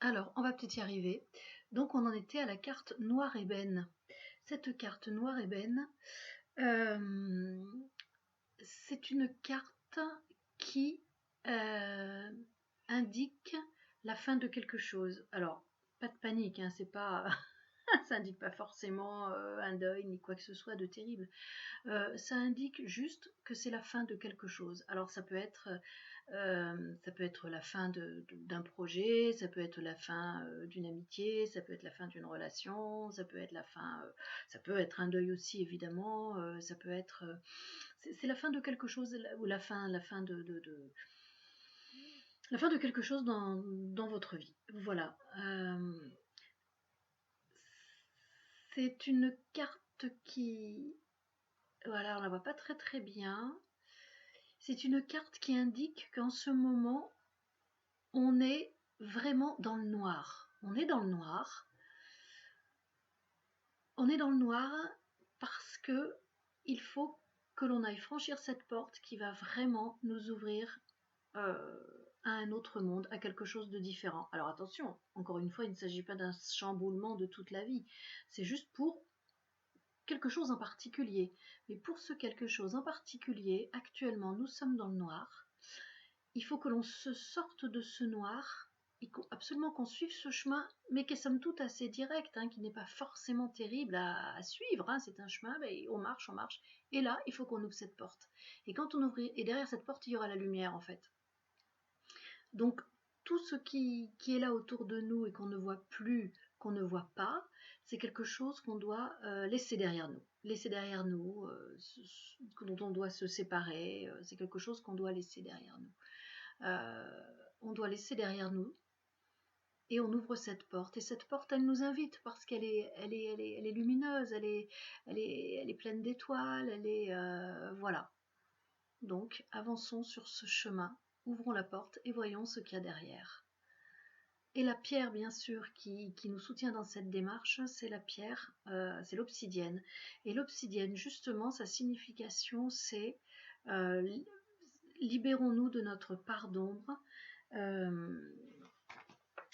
Alors, on va peut-être y arriver. Donc, on en était à la carte noire ébène. Cette carte noire ébène, c'est une carte qui indique la fin de quelque chose. Alors, pas de panique, hein, c'est pas, ça indique pas forcément un deuil ni quoi que ce soit de terrible. Ça indique juste que c'est la fin de quelque chose. Alors ça peut être la fin d'un projet, ça peut être la fin d'une amitié, ça peut être la fin d'une relation, ça peut être la fin, ça peut être un deuil aussi évidemment, ça peut être, c'est la fin de quelque chose ou la fin la fin de quelque chose dans votre vie. Voilà. C'est une carte qui, voilà, on la voit pas très très bien. C'est une carte qui indique qu'en ce moment, on est vraiment dans le noir. On est dans le noir. On est dans le noir parce que il faut que l'on aille franchir cette porte qui va vraiment nous ouvrir à un autre monde, à quelque chose de différent. Alors attention, encore une fois, il ne s'agit pas d'un chamboulement de toute la vie. C'est juste pour quelque chose en particulier. Mais pour ce quelque chose en particulier, actuellement, nous sommes dans le noir. Il faut que l'on se sorte de ce noir, absolument qu'on suive ce chemin, mais qui est somme toute assez direct, hein, qui n'est pas forcément terrible à suivre. Hein, c'est un chemin, on marche, et là, il faut qu'on ouvre cette porte. Et quand on ouvre, et derrière cette porte, il y aura la lumière, en fait. Donc, tout ce qui est là autour de nous et qu'on ne voit plus, qu'on ne voit pas, c'est quelque chose qu'on doit laisser derrière nous. Laisser derrière nous, dont on doit se séparer, c'est quelque chose qu'on doit laisser derrière nous. On doit laisser derrière nous et on ouvre cette porte. Et cette porte, elle nous invite parce qu'elle est lumineuse, elle est pleine d'étoiles, voilà. Donc, avançons sur ce chemin, ouvrons la porte et voyons ce qu'il y a derrière. Et la pierre, bien sûr, qui nous soutient dans cette démarche, c'est la pierre, c'est l'obsidienne. Et l'obsidienne, justement, sa signification, c'est libérons-nous de notre part d'ombre.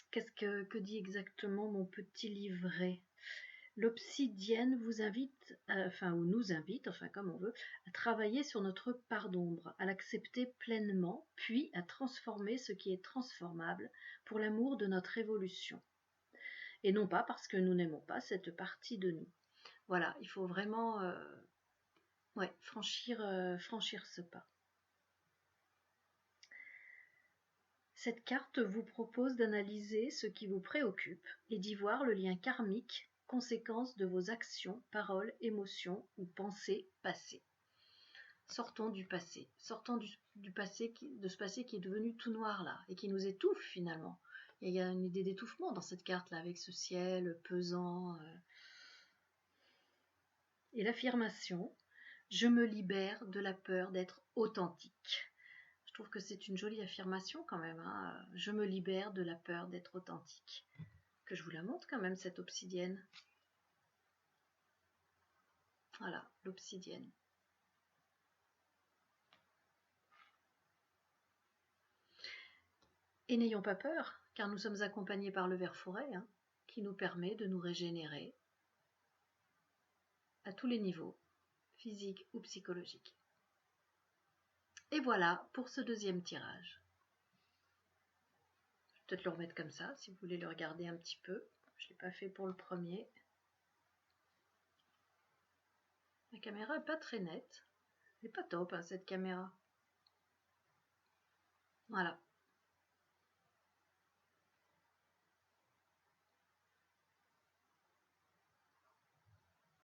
Qu'est-ce que dit exactement mon petit livret? L'obsidienne vous invite, ou nous invite, comme on veut, à travailler sur notre part d'ombre, à l'accepter pleinement, puis à transformer ce qui est transformable pour l'amour de notre évolution. Et non pas parce que nous n'aimons pas cette partie de nous. Voilà, il faut vraiment franchir ce pas. Cette carte vous propose d'analyser ce qui vous préoccupe et d'y voir le lien karmique, conséquence de vos actions, paroles, émotions ou pensées passées. Sortons du passé, sortons du passé, de ce passé qui est devenu tout noir là et qui nous étouffe finalement. Il y a une idée d'étouffement dans cette carte là avec ce ciel pesant. Et l'affirmation, je me libère de la peur d'être authentique. Je trouve que c'est une jolie affirmation quand même. Hein. Je me libère de la peur d'être authentique. Que je vous la montre quand même, cette obsidienne. Voilà, l'obsidienne. Et n'ayons pas peur, car nous sommes accompagnés par le ver forêt, hein, qui nous permet de nous régénérer à tous les niveaux, physiques ou psychologiques. Et voilà pour ce deuxième tirage. Je vais peut-être le remettre comme ça, si vous voulez le regarder un petit peu. Je ne l'ai pas fait pour le premier. La caméra n'est pas très nette. Elle n'est pas top, hein, cette caméra. Voilà.